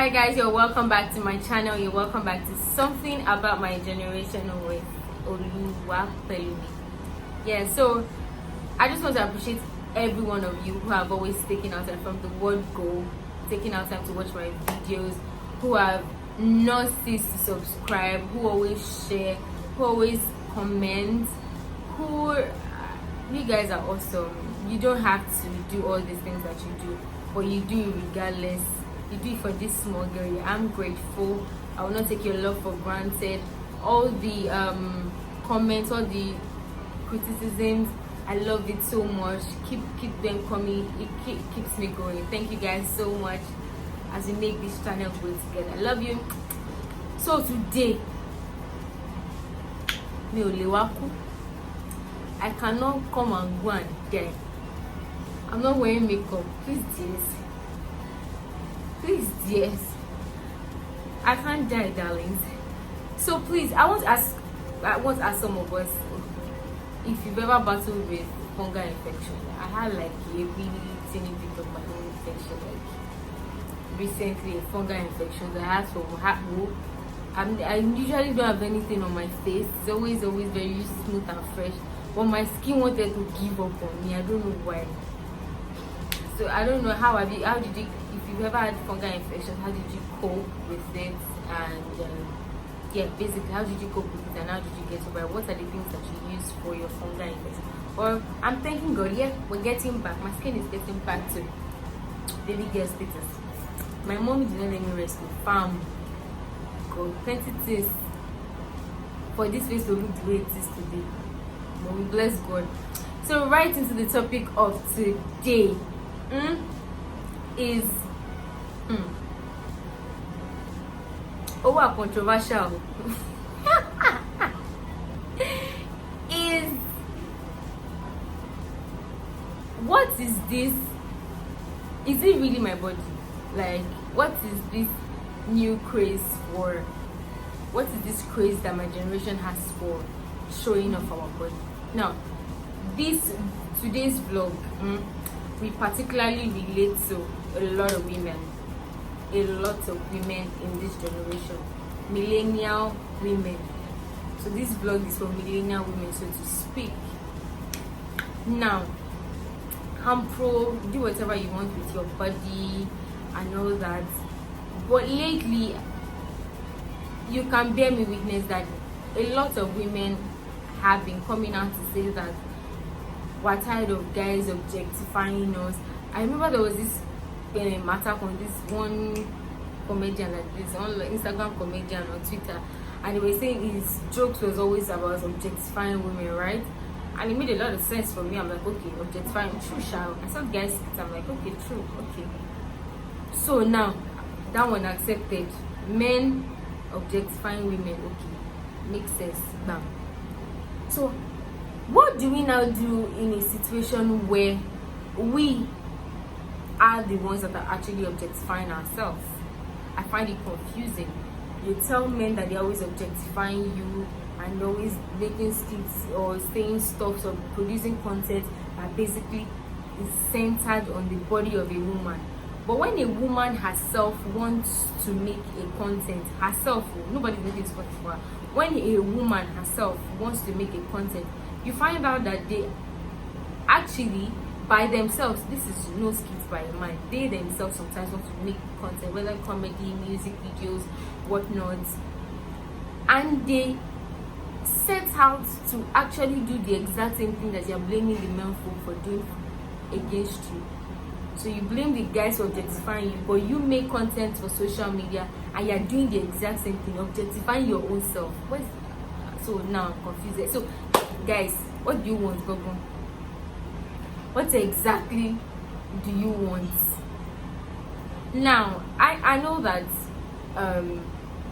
Hi guys, you're welcome back to my channel. You're welcome back to Something About My Generation with Oluwapelumi. Yeah, so I just want to appreciate every one of you who have always taken out time from the word go, taking out time to watch my videos, who have not ceased to subscribe, who always share, who always comment, you guys are awesome. You don't have to do all these things that you do, but you do it regardless. You do it for this small girl. I'm grateful. I will not take your love for granted. All the comments, all the criticisms, I love it so much. Keep them coming. It keeps me going. Thank you guys so much as we make this channel grow together. I love you. So today, mi ò lè wá kú. I cannot come and go and die. I'm not wearing makeup. Please, dears. Please, dears. I can't die, darlings. So please, I want to ask some of us if you've ever battled with fungal infection. I had like a really teeny bit of my own infection, like recently, a fungal infection that I had from I usually don't have anything on my face. It's always very smooth and fresh. But my skin wanted to give up on me. I don't know why. So I don't know how did you, if you've ever had fungal infection, how did you cope with it? And yeah, basically, how did you cope with it and how did you get over it? What are the things that you use for your fungal infection? Well, I'm thanking God. Yeah, we're getting back. My skin is getting back to baby girl status. My mom did not let me rest with farm. God, plenty things for this face to look the way it is today. But we bless God. So right into the topic of today is over controversial. Is what is this? Is it really my body? Like, what is this new craze for? What is this craze that my generation has for showing off our body? Now, today's vlog, we particularly relate to a lot of women in this generation, millennial women. So this vlog is for millennial women, so to speak. Now, I'm pro do whatever you want with your body and all that, but lately you can bear me witness that a lot of women have been coming out to say that we're tired of guys objectifying us. I remember there was this matter on this one comedian, like this on Instagram comedian on Twitter, and they were saying his jokes was always about objectifying women, right? And it made a lot of sense for me. I'm like, okay, objectifying, true, shall I saw guys sit, I'm like, okay, true, okay. So now that one accepted. Men objectifying women, okay, makes sense. Bam. So what do we now do in a situation where we are the ones that are actually objectifying ourselves? I find it confusing. You tell men that they're always objectifying you and always making skits or saying stuff or producing content that basically is centered on the body of a woman. But when a woman herself wants to make a content herself, nobody's making it for her. When a woman herself wants to make a content, you find out that they actually, by themselves, this is no skit by a man, they themselves sometimes want to make content, whether comedy, music videos, whatnot, and they set out to actually do the exact same thing that you're blaming the men for doing against you. So you blame the guys for objectifying you, but you make content for social media and you're doing the exact same thing, objectifying your own self. So now I'm confused. So guys, what do you want, Gogo? What exactly do you want? Now, I know that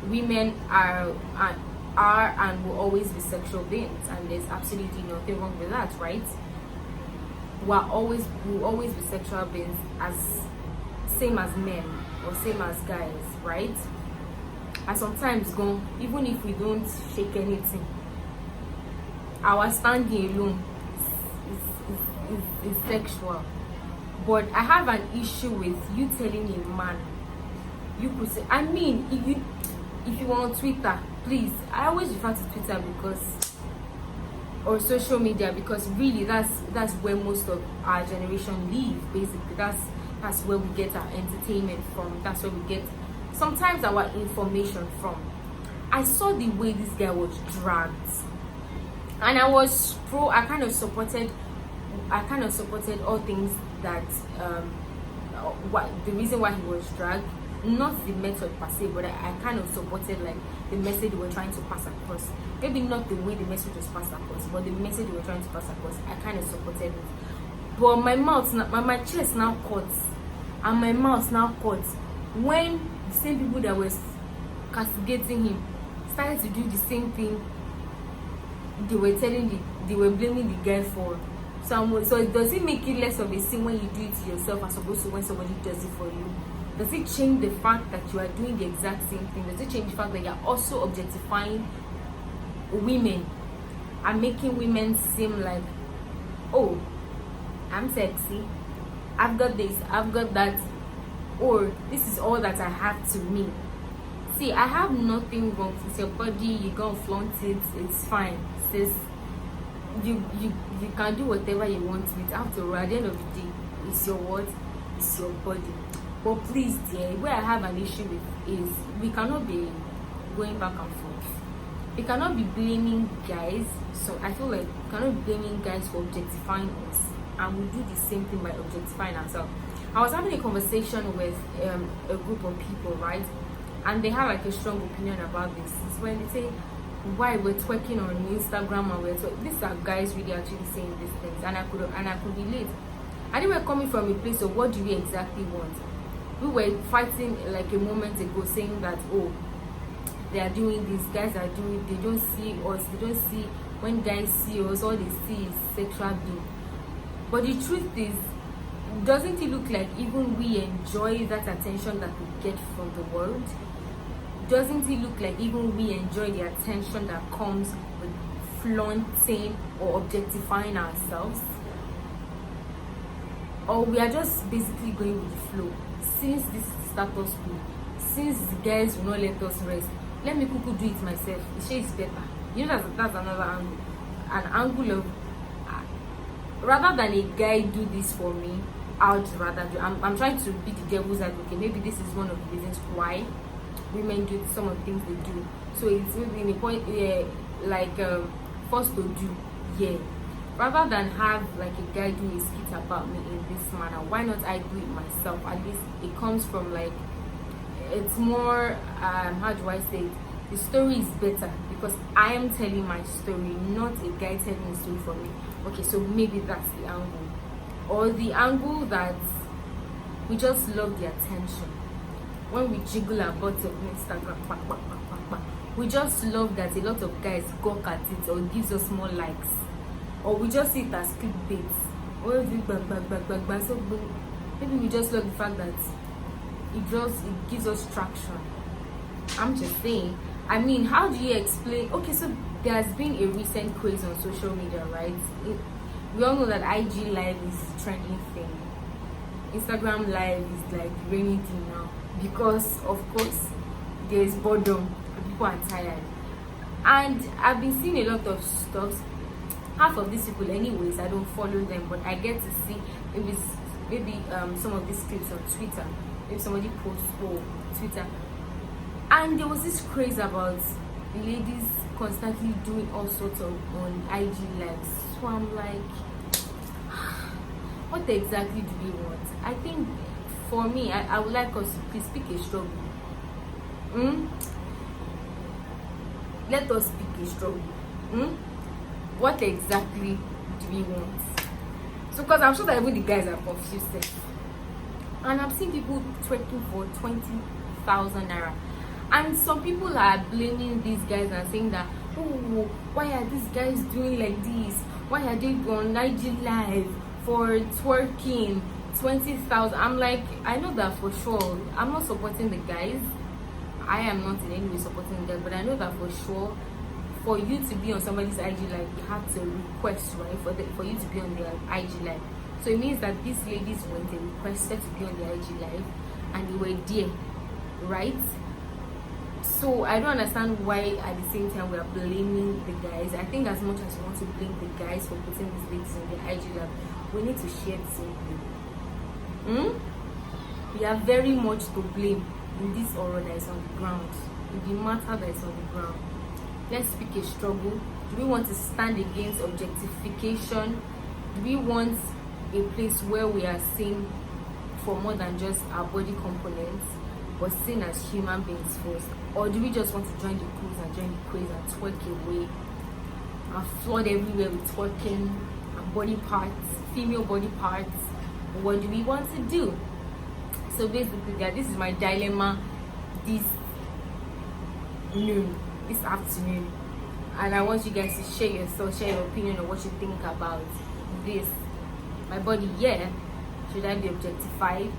women are and will always be sexual beings, and there's absolutely nothing wrong with that, right? We'll always be sexual beings, as same as men or same as guys, right? And sometimes even if we don't shake anything, our standing alone is sexual. But I have an issue with you telling a man you could say, I mean, if you want Twitter, please, I always refer to Twitter because, or social media, because really that's where most of our generation live. Basically, that's where we get our entertainment from. That's where we get sometimes our information from. I saw the way this guy was dragged, and I kind of supported all things that what the reason why he was dragged, not the method per se, but I kind of supported like the message they were trying to pass across. Maybe not the way the message was passed across, but the message they were trying to pass across, I kind of supported it. But my chest now cut, and my mouth now cut when the same people that were castigating him started to do the same thing they were blaming the guy for. So does it make it less of a sin when you do it to yourself as opposed to when somebody does it for you? Does it change the fact that you are doing the exact same thing? Does it change the fact that you are also objectifying women and making women seem like, oh, I'm sexy, I've got this, I've got that, or this is all that I have to me? See, I have nothing wrong with your body. You gonna flaunt it, it's fine, sis. You can do whatever you want with it. After all, at the end of the day, it's your word, it's your body. But please, dear, where I have an issue with is we cannot be going back and forth. We cannot be blaming guys. So I feel like we cannot be blaming guys for objectifying us, and we do the same thing by objectifying ourselves. I was having a conversation with a group of people, right? And they have like a strong opinion about this. It's when they say why we're twerking on Instagram and we're twerking. These are guys really actually saying these things, and I could relate. And they were coming from a place of what do we exactly want. We were fighting like a moment ago, saying that oh, they are doing this, guys are doing, they don't see us, they don't see, when guys see us, all they see is sexual being. But the truth is, doesn't it look like even we enjoy that attention that we get from the world? Doesn't it look like even we enjoy the attention that comes with flaunting or objectifying ourselves? Or we are just basically going with the flow? Since this is status quo, since the guys will not let us rest, let me quickly do it myself. The shade is better. You know, that's another angle. An angle of rather than a guy do this for me, I would rather do. I'm trying to be the devil's advocate. Maybe this is one of the reasons why women do some of the things they do. So it's maybe in a point, forced to do, yeah. Rather than have like a guy do a skit about me in this manner, why not I do it myself? At least it comes from like, it's more how do I say it? The story is better because I am telling my story, not a guy telling a story for me. Okay, so maybe that's the angle, or the angle that we just love the attention when we jiggle our butts on Instagram. We just love that a lot of guys gawk at it or gives us more likes, or we just see it as clickbait, or so maybe we just love the fact that it gives us traction. I'm just saying. I mean, how do you explain? Okay, so there has been a recent craze on social media, right? We all know that IG Live is a trending thing. Instagram Live is like raining thing now because, of course, there is boredom. People are tired, and I've been seeing a lot of stuff. Half of these people, anyways, I don't follow them, but I get to see maybe some of these clips on Twitter. If somebody posts for Twitter, and there was this craze about ladies constantly doing all sorts of on IG lives. So I'm like, what exactly do we want? I think for me, I would like us to please pick a struggle. Let us pick a struggle. What exactly do we want? So, because I'm sure that even the guys are confused. And I've seen people twerking for 20,000 naira. And some people are blaming these guys and saying that, oh, why are these guys doing like this? Why are they on IG Live for twerking 20,000? I'm like, I know that for sure. I'm not supporting the guys. I am not in any way supporting the guys, but I know that for sure. For you to be on somebody's IG Live, you have to request, right? For you to be on their IG Live. So it means that these ladies went and requested to be on the IG Live, and they were there right? So I don't understand why at the same time we are blaming the guys. I think as much as we want to blame the guys for putting these ladies on their IG live, we need to share the same thing. We are very much to blame in this aura that is on the ground, in the matter that is on the ground. Let's pick a struggle. Do we want to stand against objectification? Do we want a place where we are seen for more than just our body components, but seen as human beings first? Or do we just want to join the cruise and join the craze and twerk away and flood everywhere with twerking and body parts, female body parts? What do we want to do? So basically, guys, this is my dilemma this afternoon, and I want you guys to share your thoughts, share your opinion on what you think about this. My body, yeah. Should I be objectified?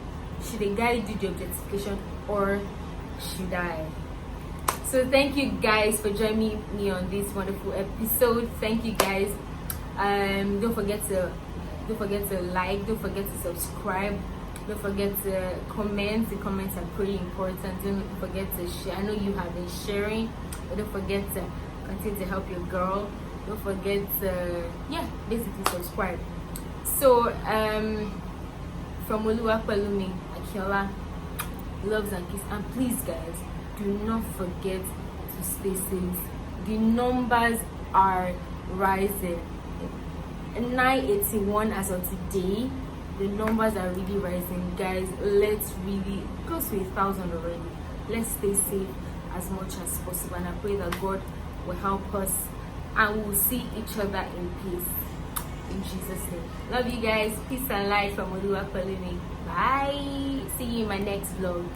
Should a guy do the objectification, or should I? So thank you guys for joining me on this wonderful episode. Thank you guys. Don't forget to like, don't forget to subscribe, don't forget to comment. The comments are pretty important. Don't forget to share. I know you have been sharing, but don't forget to continue to help your girl. Don't forget to basically subscribe. So from Oluwapelumi, Akiola, loves and kiss, and please guys, do not forget to stay safe. The numbers are rising. 981 as of today. The numbers are really rising, guys. Let's really close to 1,000 already. Let's stay safe as much as possible, and I pray that God will help us and we'll see each other in peace. In Jesus' name. Love you guys. Peace and light from Oluwapelumi. Bye. See you in my next vlog.